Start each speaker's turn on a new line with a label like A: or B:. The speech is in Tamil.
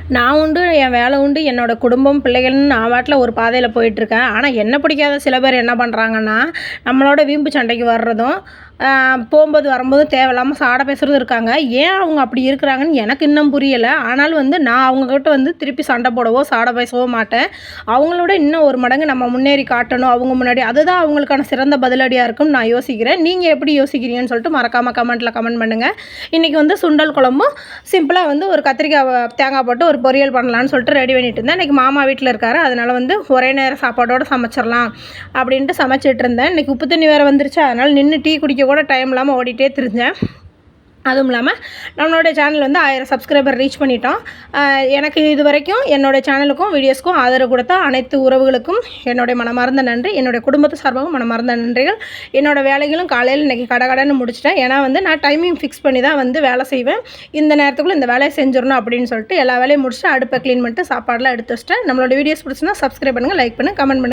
A: நான் உண்டு, என் வேலை உண்டு, என்னோட குடும்பம், பிள்ளைகள்னு நான் பாட்டுல ஒரு பாதையில போயிட்டுருக்கேன். ஆனா, என்ன பிடிக்காத சில பேர் என்ன பண்றாங்கன்னா, நம்மளோட வீம்பு சண்டைக்கு வர்றதும், போம்போது வரும்போதும் தேவையில்லாம சாட பேசுறதும் இருக்காங்க. ஏன் அவங்க அப்படி இருக்கிறாங்கன்னு எனக்கு இன்னும் புரியல. ஆனாலும் வந்து நான் அவங்ககிட்ட வந்து திருப்பி சண்டை போடவோ, சாட பேசவோ மாட்டேன். அவங்களோட இன்னும் ஒரு மடங்கு நம்ம முன்னேறி காட்டணும் அவங்க முன்னாடி. அதுதான் அவங்களுக்கான சிறந்த பதிலடியா இருக்கும்னு நான் யோசிக்கிறேன். நீங்க எப்படி யோசிக்கிறீங்கன்னு சொல்லிட்டு மறக்காம கமெண்ட்ல கமெண்ட் பண்ணுங்க. இன்னைக்கு வந்து சுண்டல் குழம்பும் சிம்பிளா வந்து ஒரு கத்திரிக்காய் தேங்காய் போட்டு ஒரு பொரியல் பண்ணலான்னு சொல்லிட்டு ரெடி பண்ணிட்டு இருந்தேன். இன்றைக்கி மாமா வீட்டில் இருக்காரு. அதனால வந்து ஒரே நேரம் சாப்பாடோடு சமைச்சிடலாம் அப்படின்ட்டு சமைச்சிட்டு இருந்தேன். இன்றைக்கி உப்பு தண்ணி வேறு வந்துருச்சு. அதனால் நின்று டீ குடிக்க கூட டைம் இல்லாமல் ஓடிட்டே திரிஞ்சேன். அதுவும் இல்லாமல் நம்மளோட சேனல் வந்து 1000 சப்ஸ்கிரைபர் ரீச் பண்ணிட்டோம். எனக்கு இது வரைக்கும் என்னோடய சேனலுக்கும் வீடியோஸ்க்கும் ஆதரவு கொடுத்த அனைத்து உறவுகளுக்கும் என்னுடைய மனமார்ந்த நன்றி. என்னுடைய குடும்பத்து சார்பாகவும் மனமார்ந்த நன்றிகள். என்னோடய வேலைகளும் காலையில் இன்றைக்கி கடகடன்னு முடிச்சிட்டேன். ஏன்னா வந்து நான் டைமிங் ஃபிக்ஸ் பண்ணி தான் வந்து வேலை செய்வேன். இந்த நேரத்துக்குள்ளே இந்த வேலையை செஞ்சிடணும் அப்படின்னு சொல்லிட்டு எல்லா வேலையும் முடிச்சுட்டு அடுப்பை க்ளீன் பண்ணிட்டு சாப்பாடெலாம் எடுத்து வச்சிட்டேன். நம்மளோட வீடியோஸ் பிடிச்சுன்னா சப்ஸ்கிரைப் பண்ணுங்கள், லைக் பண்ணுங்கள், கமெண்ட் பண்ணுங்கள்.